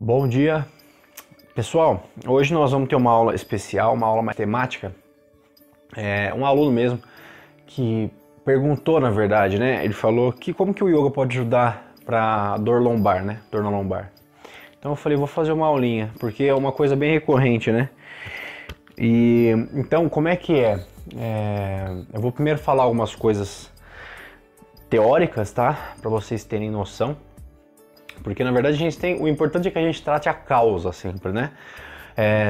Bom dia, pessoal. Hoje nós vamos ter uma aula especial, uma aula matemática. Um aluno mesmo que perguntou, na verdade, né? Ele falou que como que o yoga pode ajudar para dor lombar, né? Dor na lombar. Então eu falei, vou fazer uma aulinha, porque é uma coisa bem recorrente, né? E então, como é que é? Eu vou primeiro falar algumas coisas teóricas, tá? Para vocês terem noção. Porque na verdade o importante é que a gente trate a causa sempre, né?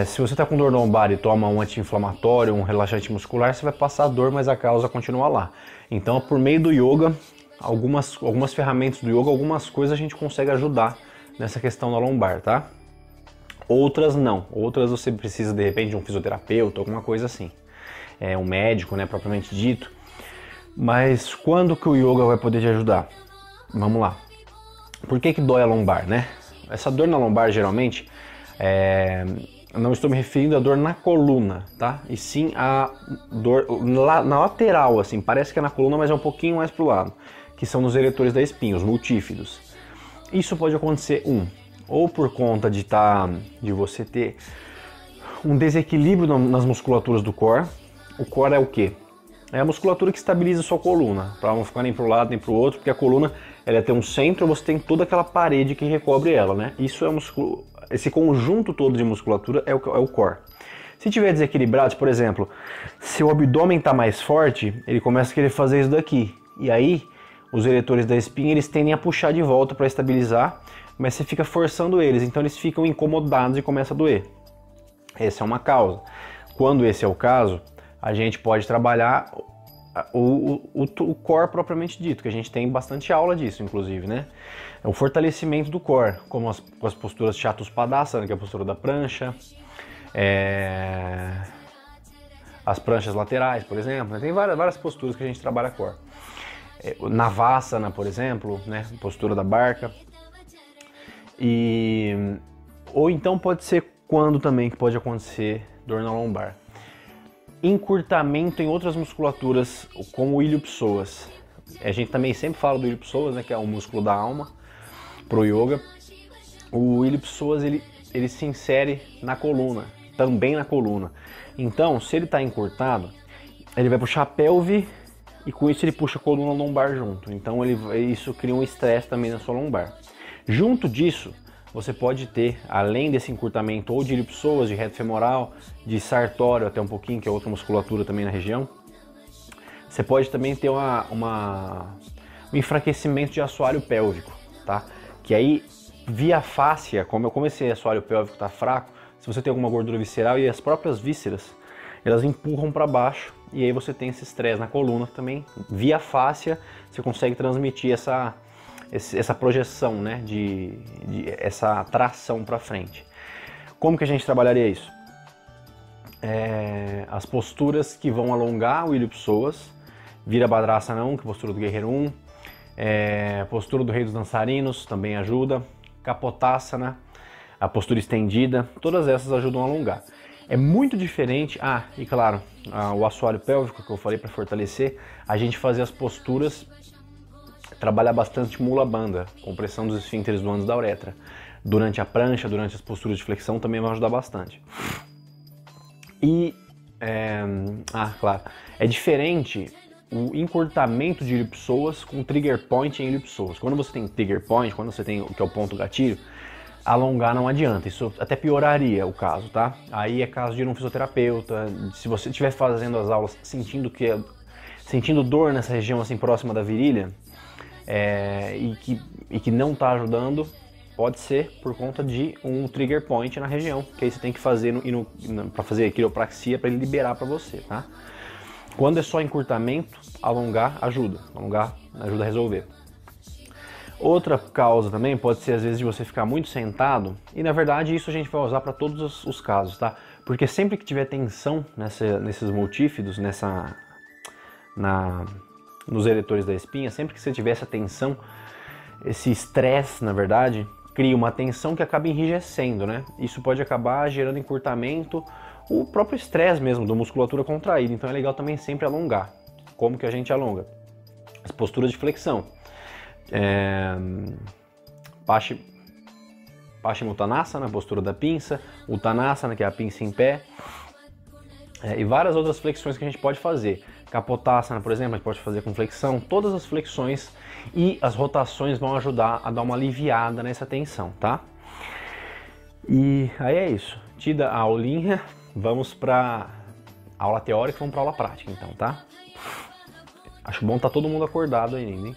Se você está com dor lombar e toma um anti-inflamatório, um relaxante muscular, você vai passar a dor, mas a causa continua lá. Então, por meio do yoga, algumas ferramentas do yoga, algumas coisas a gente consegue ajudar nessa questão da lombar, tá? Outras não. Outras você precisa, de repente, de um fisioterapeuta, alguma coisa assim. Um médico, né, propriamente dito. Mas quando que o yoga vai poder te ajudar? Vamos lá. Por que dói a lombar, né? Essa dor na lombar, geralmente, não estou me referindo à dor na coluna, tá? E sim a dor na lateral, assim, parece que é na coluna, mas é um pouquinho mais pro lado, que são nos eretores da espinha, os multífidos. Isso pode acontecer, ou por conta de você ter um desequilíbrio nas musculaturas do core. O core é o quê? É a musculatura que estabiliza a sua coluna, para não ficar nem para um lado nem para o outro, porque a coluna ela tem um centro, você tem toda aquela parede que recobre ela, né? Isso esse conjunto todo de musculatura é o core. Se tiver desequilibrado, por exemplo, se o abdômen está mais forte, ele começa a querer fazer isso daqui. E aí, os eretores da espinha, eles tendem a puxar de volta para estabilizar, mas você fica forçando eles, então eles ficam incomodados e começa a doer. Essa é uma causa. Quando esse é o caso, a gente pode trabalhar o core propriamente dito, que a gente tem bastante aula disso, inclusive, né? É o fortalecimento do core, como as posturas Chatuspadasana, que é a postura da prancha, as pranchas laterais, por exemplo, né? Tem várias posturas que a gente trabalha core. Navasana, por exemplo, né? Postura da barca. Ou então pode ser quando também que pode acontecer dor na lombar. Encurtamento em outras musculaturas, como o ilho-psoas. A gente também sempre fala do ilho-psoas, né, que é o músculo da alma, pro yoga. O ilho-psoas, ele se insere na coluna, também na coluna. Então, se ele está encurtado, ele vai puxar a pelve e com isso ele puxa a coluna lombar junto. Então, isso cria um estresse também na sua lombar. Junto disso, você pode ter, além desse encurtamento ou de ilho-psoas, de reto femoral, de sartório até um pouquinho, que é outra musculatura também na região, você pode também ter um enfraquecimento de assoalho pélvico, tá? Que aí, via fáscia, como esse assoalho pélvico está fraco, se você tem alguma gordura visceral e as próprias vísceras, elas empurram para baixo e aí você tem esse estresse na coluna também. Via fáscia, você consegue transmitir essa projeção, né, essa tração para frente. Como que a gente trabalharia isso? As posturas que vão alongar o ilho-psoas, Virabhadrasana 1, que é a postura do guerreiro 1, postura do rei dos dançarinos também ajuda, Kapotasana, a postura estendida, todas essas ajudam a alongar. É muito diferente, e claro, o assoalho pélvico que eu falei para fortalecer, a gente fazer as posturas, trabalhar bastante mula bandha, compressão dos esfíncteres do ânus da uretra. Durante a prancha, durante as posturas de flexão também vai ajudar bastante. Claro, é diferente o encurtamento de ilho-psoas com trigger point em ilho-psoas. Quando você tem trigger point, quando você tem o que é o ponto gatilho, alongar não adianta, isso até pioraria o caso, tá? Aí é caso de ir um fisioterapeuta, se você estiver fazendo as aulas sentindo dor nessa região assim próxima da virilha, e que não está ajudando, pode ser por conta de um trigger point na região, que aí você tem que fazer para fazer quiropraxia para ele liberar para você, tá? Quando é só encurtamento, alongar ajuda a resolver. Outra causa também pode ser às vezes de você ficar muito sentado, e na verdade isso a gente vai usar para todos os casos, tá? Porque sempre que tiver tensão nesses multífidos, nos eretores da espinha, sempre que você tiver essa tensão, esse estresse, na verdade, cria uma tensão que acaba enrijecendo, né? Isso pode acabar gerando encurtamento, o próprio estresse mesmo, da musculatura contraída. Então é legal também sempre alongar. Como que a gente alonga? As posturas de flexão. Paschimottanasana, a postura da pinça, Uttanasana, que é a pinça em pé, e várias outras flexões que a gente pode fazer. Kapotasana, por exemplo, a gente pode fazer com flexão. Todas as flexões e as rotações vão ajudar a dar uma aliviada nessa tensão, tá? E aí é isso. Tida a aulinha, vamos para aula teórica, vamos para aula prática então, tá? Acho bom tá todo mundo acordado ainda, hein?